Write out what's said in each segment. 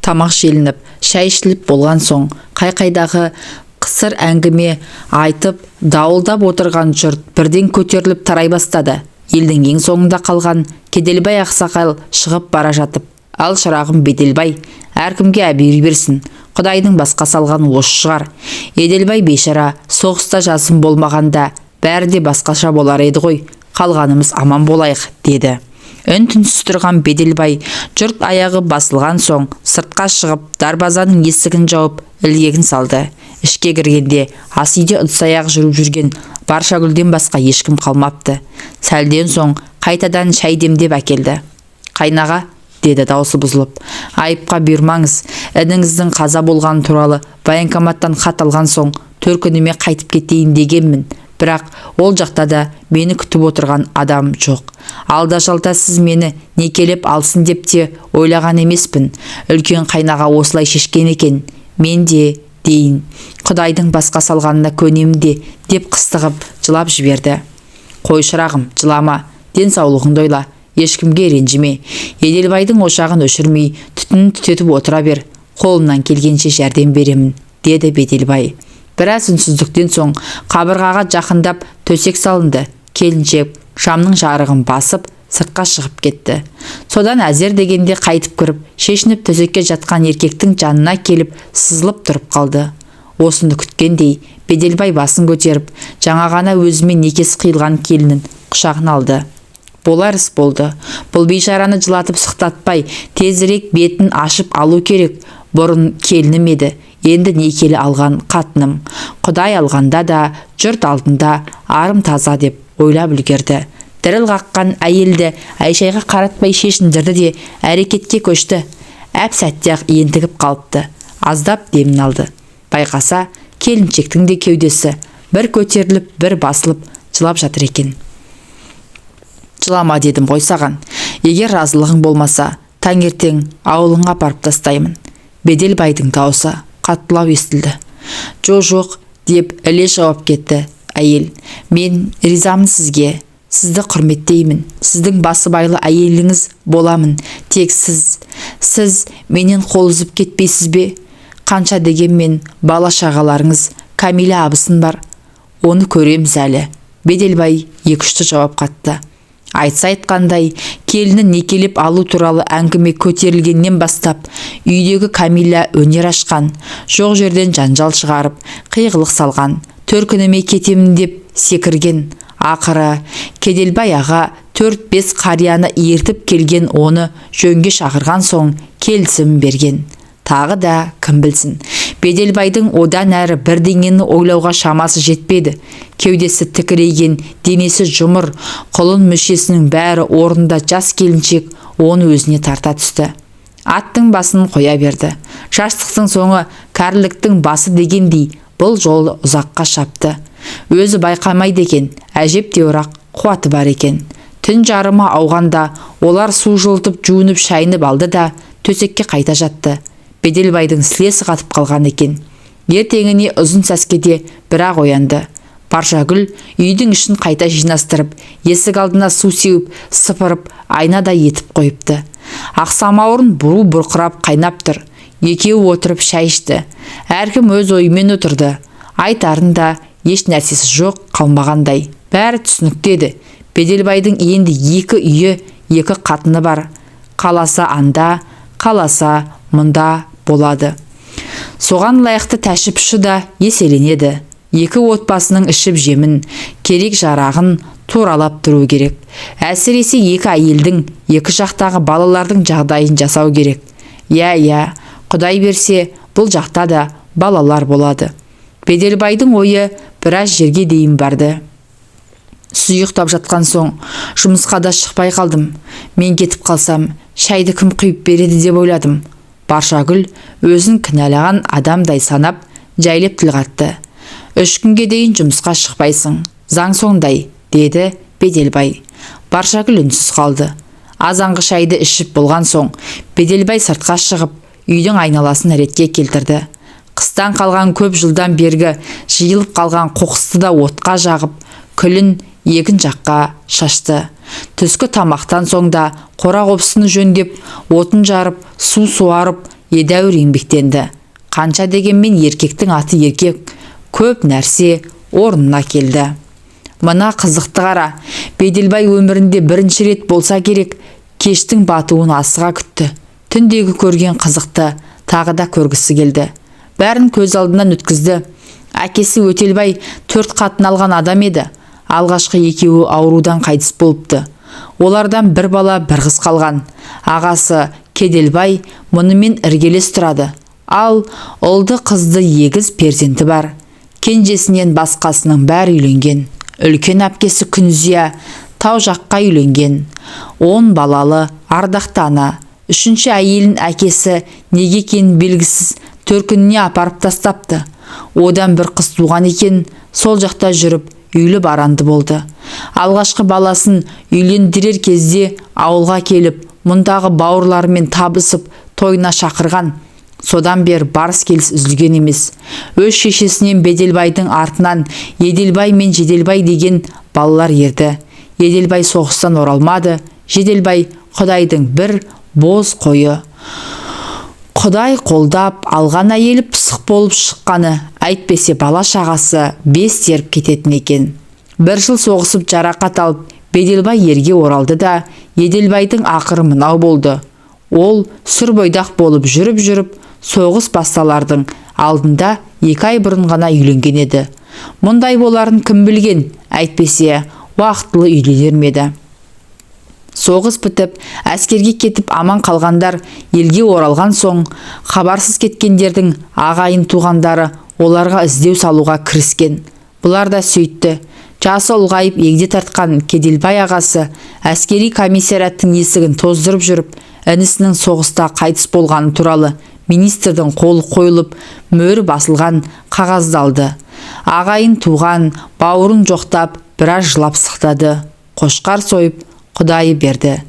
Тамақ желініп, шай ішіліп болған соң, қай-қайдағы қысыр әңгіме айтып, дауылдап отырған жұрт бірден көтеріліп тарай бастады. Елдің ең соңында қалған Кеделбай ақсақал шығып бара жатып: «Ал шырағым Беделбай, әркімге әбүйір берсін. Құдайдың басқа салған осы шығар. Еделбай бейшара соғыста жасым болмағанда бәрі де басқаша болар еді ғой. Қалғанымыз аман болайық», деді. Үн-түнсіз тұрған Беделбай жұрт аяғы басылған соң сыртқа шығып, дарбазаның есігін жауып, ілгегін салды. Ішке кіргенде ас үйде ыдыс-аяқ жүріп жүрген Баршагүлден басқа ешкім қалмапты. Сәлден соң қайтадан шай демдеп әкелді. «Қайнаға», деді даусы бұзылып, «айыпқа бұйырмаңыз. Ініңіздің қаза болғаны туралы военкоматтан хат алған соң төркініме қайтып кетейін дегенмін. Бірақ ол жақта да мені күтіп отырған адам жоқ. Алда-жалда сіз мені некелеп алсын деп те ойлаған емеспін. Үлкен қайнаға осылай шешкен екен. Мен де дейін, Құдайдың басқа салғанына көнемін де», деп қыстығып жылап жіберді. «Қой шырағым, жылама, денсаулығыңды ойла, ешкімге ренжіме. Еделбайдың ошағын өшірмей, түтінін түтетіп отыра бер. Қолымнан келгенше жәрдем беремін», деді Беделбай. Біраз үнсіздіктен соң қабырғаға жақындап төсек салынды. Келіншек шамның жарығын басып сыртқа шығып кетті. Содан әзер дегенде қайтып кіріп, шешініп төсекке жатқан еркектің жанына келіп сызылып тұрып қалды. Осыны күткендей, Беделбай басын көтеріп, жаңа ғана өзімен некесі қиылған келінін құшағына алды. Болар іс болды. Бұл бейшараны жылатып сықтатпай, тезірек бетін ашып алу керек. Бұрын келінім еді, енді некелі алған қатыным. Құдай алғанда да, жұрт алдында арым таза деп ойлап үлгерді. Діріл қаққан әйелді Айшайға қаратпай шешіндірді де әрекетке көшті. Әп сәтте-ақ ентігіп қалыпты. Аздап демін алды. Байқаса, келіншектің де кеудесі бір көтеріліп, бір басылып жылап жатыр екен. «Жылама дедім ғой саған. Егер разылығың болмаса, таңертең ауылыңа апарып тастаймын». Беделбайдың даусы қатқылау естілді. «Жоқ», деп іле жауап кетті әйел. «Мен ризамын сізге. Сізді құрметтеймін. Сіздің басыбайлы әйеліңіз боламын. Тек сіз менен қол үзіп кетпейсіз бе? Қанша дегенмен бала шағаларыңыз, Камила абысын бар. Оны көреміз әлі». Беделбай екішті жауап қатты. Айтса айтқандай, келінін некелеп алу туралы әңгіме көтерілгеннен бастап, үйдегі Камила өнер ашқан, жоқ жерден жанжал шығарып, қиғылық салған, төркініме кетемін деп секірген. Ақыры Кеделбай аға 4-5 қарияны ертіп келген, оны жөнге шақырған соң келісім берген. Тағы да кім білсін, Беделбайдың одан әрі бірдеңені ойлауға шамасы жетпеді. Кеудесі тікірейген, денесі жұмыр, құлын мүшесінің бәрі орында. Жас келіншек оны өзіне тарта түсті. Аттың басын қоя берді. Жастықтың соңы кәріліктің басы дегендей, бұл жолы ұзаққа шапты. Өзі байқамайды екен, әжептеуір қуаты бар екен. Түн жарымы ауғанда олар су жылытып, жуынып, шайынып алды да төсекке қайта жатты. Беделбайдың сілесі қатып қалған екен. Ертеңіне ұзын сәскеде бірақ оянды. Баршагүл үйдің ішін қайта жинастырып, есік алдына су сеуіп, сыпырып, айнадай етіп қойыпты. Ақсамауырын бурыл бұрқырап қайнап тұр. Екеуі отырып шай ішті. Әркім өз ойымен отырды. Айтарын да еш нәрсесі жоқ қалмағандай. Бәрі түсінікті еді. Беделбайдың енді 2 үйі, 2 қатыны бар. Қаласа анда, қаласа мұнда болады. Соған лайықты тәшіпші да еселенеді. 2 отбасының ішіп жемін, керек жарағын туралап тұру керек. Әсіресе 2 әйелдің, 2 жақтағы балалардың жағдайын жасау керек. Иә, Құдай берсе, бұл жақта да балалар болады. Беделбайдың ойы біраз жерге дейін барды. Сұйықтап жатқан соң, жұмысқа да шықпай қалдым. Мен кетіп қалсам, шайды кім құйып береді деп ойладым. Баршагүл өзін кінәлаған адамдай санап, жайлеп тіл қатты. 3 күнге дейін жұмысқа шықпайсың, заң сондай, деді Беделбай. Баршагүл үнсіз қалды. Азанғы шайды ішіп болған соң, Беделбай сыртқа шығып, үйдің айналасын ретке келтірді. Қыстан қалған көп жылдан бергі жиылып қалған қоқысты да отқа жағып, күлін егін жаққа шашты. Түскі тамақтан соң да қора қопсыны жөндеп, отын жарып, су суарып, едәуір еңбектенді. Қанша дегенмен еркектің аты еркек, көп нәрсе орнына келді. Мына қызықты қара, Беделбай өмірінде бірінші рет болса керек, кештің батуын асыға күтті. Түндегі көрген қызықты тағы да көргісі келді. Бәрін көз алдынан өткізді. Әкесі Өтелбай 4 қатын алған адам еді. Алғашқы екеуі аурудан қайтыс болыпты. Олардан бір бала бір қыз қалған. Ағасы Кеделбай мұнымен іргелес тұрады. Ал ұлды қызды егіз перзенті бар. Кенжесінен басқасының бәрі үйленген. Үлкен әпкесі Күнзия тау жаққа үйленген. 10 балалы ардақты ана. 3-ші әйелін әкесі неге екенін белгісіз төркініне апарып тастапты. Одан бір қыз туған екен, сол жақта жүріп үйлі баранды болды. Алғашқы баласын үйлендірер кезде ауылға келіп, мұндағы бауырларымен табысып тойына шақырған. Содан бер барыс келіс үзілген емес. Өз шешесінен Беделбайдың артынан Еделбай мен Жеделбай деген балалар ерді. Еделбай соғыстан оралмады. Жеделбай Құдайдың бір боз қойы. Құдай қолдап алған әйелі пысық болып шыққаны, әйтпесе бала шағасы 5 теріп кететін екен. 1 жыл соғысып жарақат алып, Беделбай ерге оралды да, Еделбайдың ақыры мынау болды. Ол сүр бойдақ болып жүріп, соғыс басталардың алдында 2 ай бұрын ғана үйленген еді. Мұндай боларын кім білген, әйтпесе уақытылы үйленер ме еді. Соғыс бітіп, әскерге кетіп аман қалғандар елге оралған соң, хабарсыз кеткендердің ағайын туғандары оларға іздеу салуға кіріскен. Бұлар да сөйтті. Жасы ұлғайып егде тартқан Кеделбай ағасы әскери комиссараттың есігін тоздырып жүріп, інісінің соғыста қайтыс болғаны туралы министрдің қолы қойылып, мөрі басылған қағазды алды. Ағайын туған, бауырын жоқтап, біраз жылап сықтады. Қошқар сойып, Құдайы берді.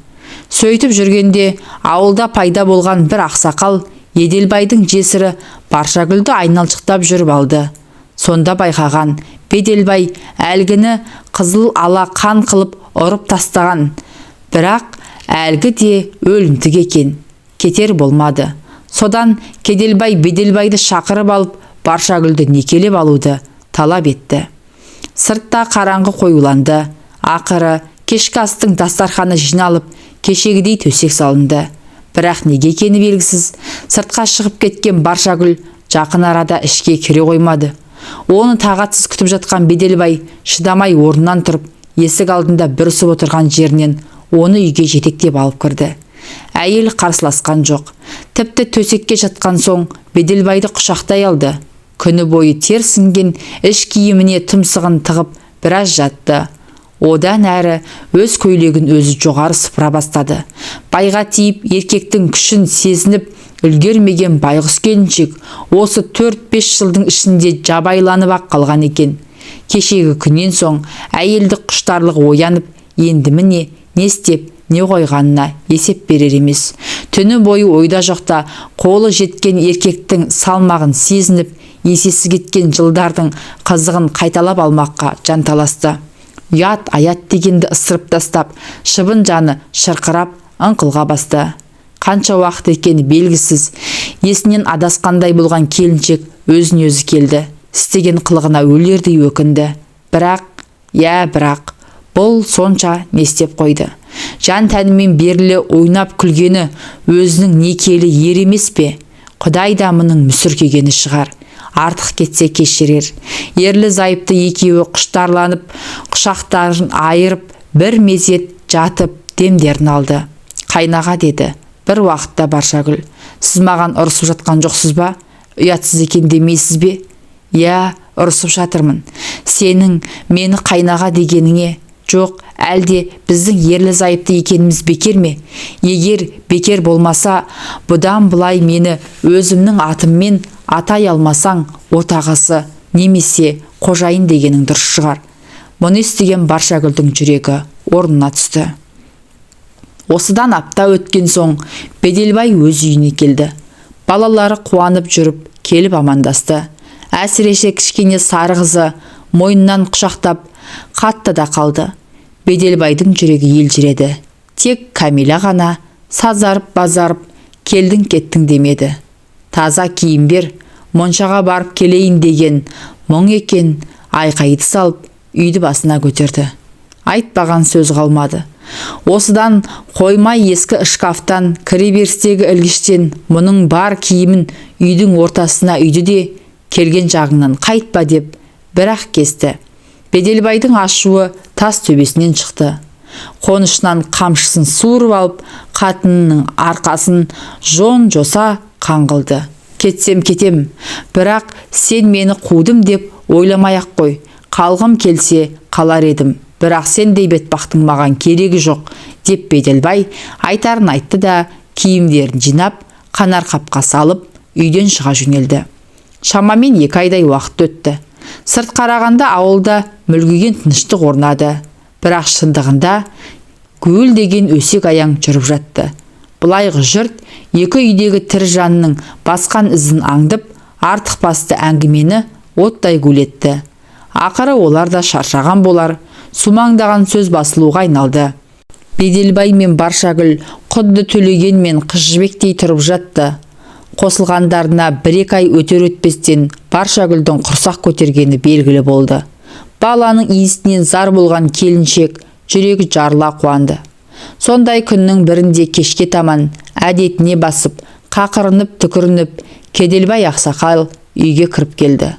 Сөйтіп жүргенде ауылда пайда болған бір ақсақал Еделбайдың жесірі Баршагүлді айналшықтап жүріп алды. Сонда байқаған Беделбай әлгіні қызыл ала қан қылып ұрып тастаған. Бірақ әлгі де өлімтік екен. Кетер болмады. Содан Кеделбай Беделбайды шақырып алып Баршагүлді некелеп алуды талап етті. Сыртта қараңғы қоюланды. Ақыры кешкі астың дастарханы жиналып, кешегідей төсек салынды. Бірақ неге екені белгісіз, сыртқа шығып кеткен Баршагүл жақын арада ішке кіре қоймады. Оны тағатсыз күтіп жатқан Беделбай шыдамай орнынан тұрып, есік алдында бүрісіп отырған жерінен оны үйге жетектеп алып кірді. Әйел қарсыласқан жоқ. Тіпті төсекке жатқан соң Беделбайды құшақтай алды. Күні бойы тер сіңген іш киіміне тұмсығын тығып біраз жатты. Одан әрі өз көйлегін өзі жоғары сыпыра бастады. Байға тиіп еркектің күшін сезініп үлгермеген байғұс келіншек осы 4-5 жылдың ішінде жабайланып-ақ қалған екен. Кешегі күннен соң әйелді құштарлығы оянып, енді міне не істеп, не қойғанына есеп берер емес. Түні бойы ойда жоқта қолы жеткен еркектің салмағын сезініп, есесі кеткен жылдардың қызығын қайталап алмаққа жанталасты. Ят аят дегенді ысырып тастап, шыбын жаны шырқырап ыңқылға басты. Қанша уақыт екені белгісіз, есінен адасқандай болған келіншек өзін өзі келді. Істеген қылығына өлердей өкінді. Бірақ, бұл сонша не істеп қойды. Жан тәнімен берілі ойнап күлгені өзінің некелі ер емес пе? Құдай да мұның мүсіркегені шығар. Артық кетсе кешірер. Ерлі зайыпты екеуі құштарланып, құшақтарын айырып, бір мезет жатып демдерін алды. Қайнаға деді бір уақытта Баршагүл. Сіз маған ұрысып жатқан жоқсыз ба? Ұятсыз екен демейсіз бе? Я, ұрысып жатырмын. Сенің мені қайнаға дегеніңе? Жоқ, әлде біздің ерлі зайыпты екеніміз бекер ме? Егер бекер болмаса, бұдан бұлай мені өзімнің атыммен атай алмасаң, отағасы немесе қожайын дегенің дұрыс шығар. Мұны естіген Баршагүлдің жүрегі орнына түсті. Осыдан апта өткен соң Беделбай өз үйіне келді. Балалары қуанып жүріп, келіп амандасты. Әсіресе кішкене сары қызы мойнынан құшақтап, қатты да қалды. Беделбайдың жүрегі елжіреді. Тек Камила ғана сазарып-базарып келдің кеттің демеді. таза киім бер, моншаға барып келейін деген мұң екен. Айқайды салып үйді басына көтерді. Айтпаған сөз қалмады. Осыдан қоймай ескі шкафтан, кіреберістегі ілгіштен мұның бар киімін үйдің ортасына үйді де келген жағыңнан қайтпа деп бір-ақ кесті. Беделбайдың ашуы тас төбесінен шықты. Қонышынан қамшысын суырып алып, қатынының арқасын жон-жоса қаңғылды. Кетсем кетем, бірақ сен мені қудым деп ойламай-ақ қой. Қалғым келсе қалар едім, бірақ сендей бетпақтың маған керегі жоқ деп Беделбай айтарын айтты да киімдерін жинап, қанар қапқа салып, үйден шыға жөнелді. Шамамен 2 айдай уақыт өтті. Сырт қарағанда ауылда мүлгіген тыныштық орнады. Бірақ шындығында гүл деген өсек аяң жүріп жатты. Бұлайғы жұрт екі үйдегі тірі жанның басқан ізін аңдып, артық басты әңгімені оттай гулетті. Ақыры олар да шаршаған болар, сумаңдаған сөз басылуға айналды. Беделбай мен Баршагүл құдды Төлеген мен Қыз Жібектей тұрып жатты. Қосылғандарына 1-2 ай өтер-өтпестен Баршагүлдің құрсақ көтергені белгілі болды. Баланың иісінен зар болған келіншек жүрегі жарыла қуанды. Сондай күннің бірінде кешке таман әдетіне басып, қақырынып түкірініп, Кеделбай ақсақал үйге кіріп келді.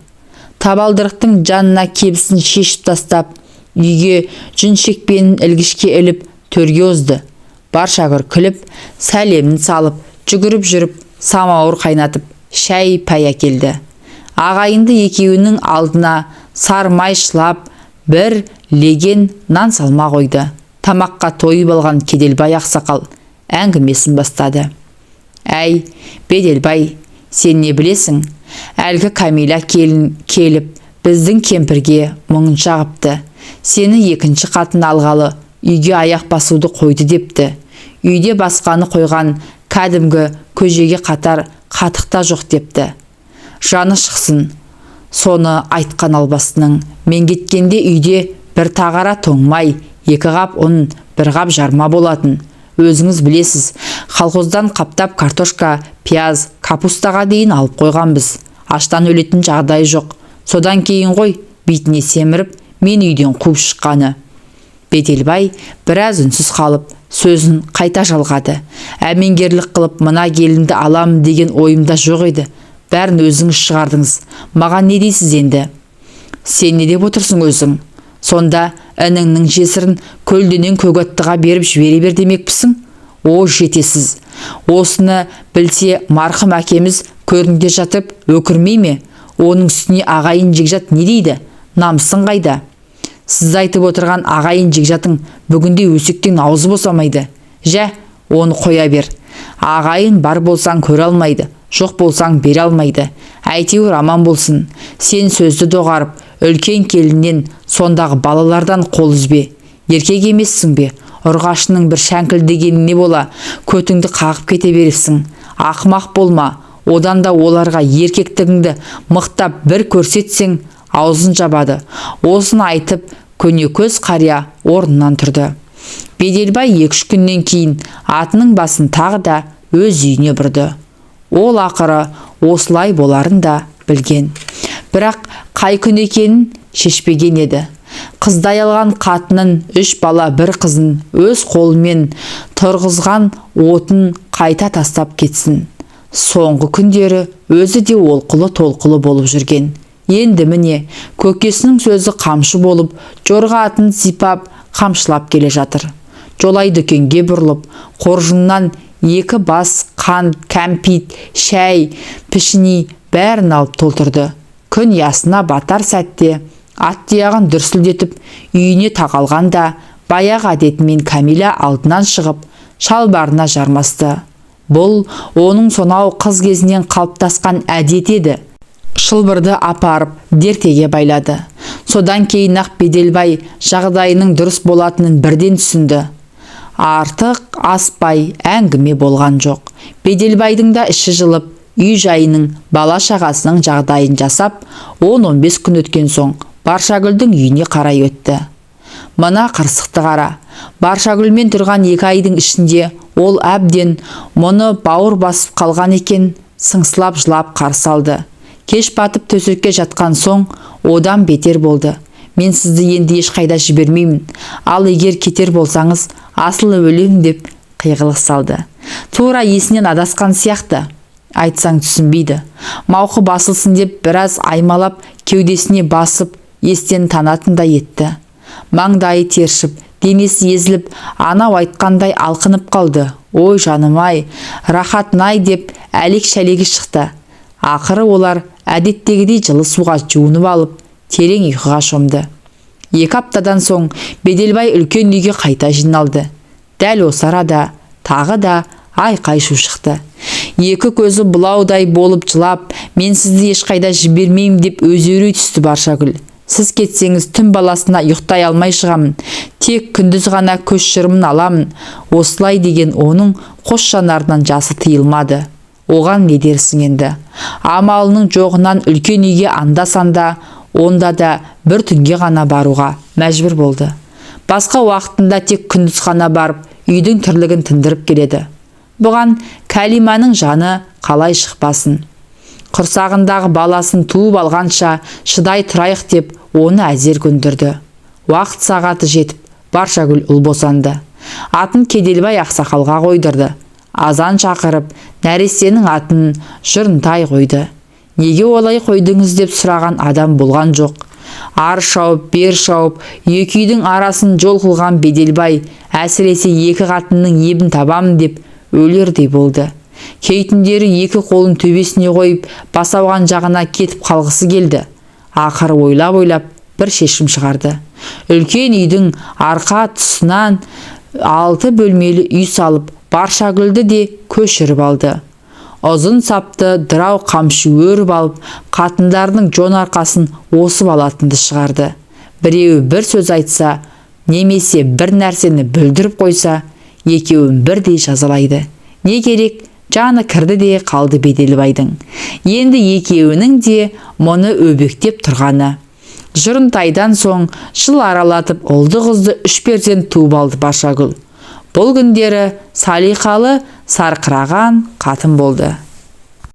Табалдырықтың жанына кебісін шешіп тастап, үйге жүн шекпенін ілгішке іліп төрге озды. Баршагүл күліп, сәлемін салып, жүгіріп жүріп, самауыр қайнатып, шәй пәй әкелді. Ағайынды екеуінің алдына сармай шылап, бір леген нан салма қойды. Тамаққа тойып алған Кеделбай ақсақал әңгімесін бастады. Әй, Беделбай, сен не білесің? Әлгі Камила келіп, біздің кемпірге мұңын шағыпты. Сені 2-ші қатын алғалы, үйге аяқ басуды қойды депті. Үйде басқаны қойған кәдімгі көжеге қатар қатықта жоқ депті. Жаны шықсын. Соны айтқан албасының, мен кеткенде үйде бір тағара тоңмай, 2 қап ұн, 1 қап жарма болатын. Өзіңіз білесіз, колхоздан қаптап картошка, пияз, капустаға дейін алып қойғанбыз. Аштан өлетін жағдай жоқ. Содан кейін ғой, бетіне семіріп, мен үйден қуып шыққаны. Беделбай біраз үнсіз қалып, сөзін қайта жалғады. Әмеңгерлік қылып мына келінді аламын деген ойымда жоқ еді. Бәрін өзіңіз шығардыңыз. Маған не дейсіз енді? Сен не деп отырсың өзің? Сонда ініңнің жесірін көлденен көгаттыға беріп жібере бер демекпісің? О, жетесіз. Осыны білсе марқым әкеміз көрінде жатып өкірмей ме? Оның үстіне ағайын жекжат не дейді? Намысын қайда? Сіз айтып отырған ағайын жекжатың бүгінде өсектен аузы босамайды. Жә, оны қоя бер. Ағайын бар болсаң көре алмайды, жоқ болсаң бере алмайды. Әйтеуір аман болсын. Сен сөзді доғарып, үлкен келіннен сондағы балалардан қол үзбе. Еркек емессің бе? Ұрғашының бір шәңкілдегеніне бола, көтіңді қағып кете бересің. Ақымақ болма. Одан да оларға еркектігіңді мықтап бір көрсетсең, аузын жабады. Осыны айтып, көнекөз қария орнынан тұрды. Беделбай 2-3 күннен кейін атының басын тағы да өз үйіне бұрды. Ол ақыры осылай боларын да білген. Бірақ қай күн екенін шешпеген еді. Қыздай алған қатынын 3 бала 1 қызын өз қолымен тұрғызған отын қайта тастап кетсін. Соңғы күндері өзі де олқылы толқылы болып жүрген. Енді міне көкесінің сөзі қамшы болып, жорға атын сипап, қамшылап келе жатыр. Жолай дүкенге бұрылып, қоржыннан 2 бас қант, кәмпит, шәй, пішіни бәрін алып толтырды. Күн ясына батар сәтте ат тұяғын дүрсілдетіп үйіне тақалғанда, баяғы әдетімен Камила алдынан шығып, шалбарына жармасты. Бұл оның сонау қыз кезінен қалыптасқан әдет еді. Шылбырды апарып дертеге байлады. Содан кейін ақ Беделбай жағдайының дұрыс болатынын бірден түсінді. Артық аспай әңгіме болған жоқ. Беделбайдың да іші жылып, үй жайының, бала шағасының жағдайын жасап, 10-15 күн өткен соң Баршагүлдің үйіне қарай өтті. Мына қырсықты қара. Баршагүлмен тұрған 2 айдың ішінде ол әбден мұны бауыр басып қалған екен. сыңсылап жылап қарсы алды. Кеш батып төсекке жатқан соң одан бетер болды. Мен сізді енді ешқайда жібермеймін. Ал егер кетер болсаңыз, асыл өлем деп қиғылық салды. Тура есінен адасқан сияқты. Айтсаң түсінбейді. Мауқы басылсын деп біраз аймалап кеудесіне басып естен танатындай етті. Маңдайы тершіп, денесі езіліп, анау айтқандай алқынып қалды. Ой жаным-ай, рахат-най деп әлек-шәлегі шықты. Ақыры олар әдеттегідей жылы суға жуынып алып, терең ұйқыға шомды. 2 аптадан соң Беделбай үлкен үйге қайта жиналды. Дәл осы арада тағы да айқай шу шықты. Екі көзі бұлаудай болып жылап, мен сізді ешқайда жібермеймін деп өзеурей түсті Баршагүл. Сіз кетсеңіз түн баласына ұйықтай алмай шығамын. Тек күндіз ғана көз шырымын аламын. Осылай деген оның қос жанарынан жасы тыйылмады. Оған не дерсің енді? Амалының жоғынан үлкен үйге анда-санда, онда да бір түнге ғана баруға мәжбүр болды. Басқа уақытында тек күндіз ғана барып, үйдің тірлігін тындырып келеді. Бұған Кәлиманың жаны қалай шықпасын. Құрсағындағы баласын туып алғанша шыдай тұрайық деп оны әзер көндірді. Уақыт сағаты жетіп, Баршагүл ұл босанды. Атын Кеделбай ақсақалға қойдырды. Азан шақырып, нәрестенің атын Жырынтай қойды. Неге олай қойдыңыз деп сұраған адам болған жоқ. Ар шауып, бер шауып, екі үйдің арасын жол қылған Беделбай әсіресе екі қатынның ебін табамын деп өлердей болды. Кей түндері екі қолын төбесіне қойып, басауған жағына кетіп қалғысы келді. Ақыры ойлап бір шешім шығарды. Үлкен үйдің арқа тұсынан 6 бөлмелі үй салып, Баршагүлді де көшіріп алды. Ұзын сапты дырау қамшы өріп алып, қатындардың жон арқасын осып алатынды шығарды. Біреуі бір сөз айтса, немесе бір нәрсені бүлдіріп қойса, екеуін бірдей жазалайды. Не керек? Жаны кірді де қалды Беделбайдың. Енді екеуінің де мұны өбектеп тұрғаны. Жырынтайдан соң жыл аралатып ұлды қызды 3 перзент туып алды Баршагүл. Бұл күндері салиқалы, сарқыраған қатын болды.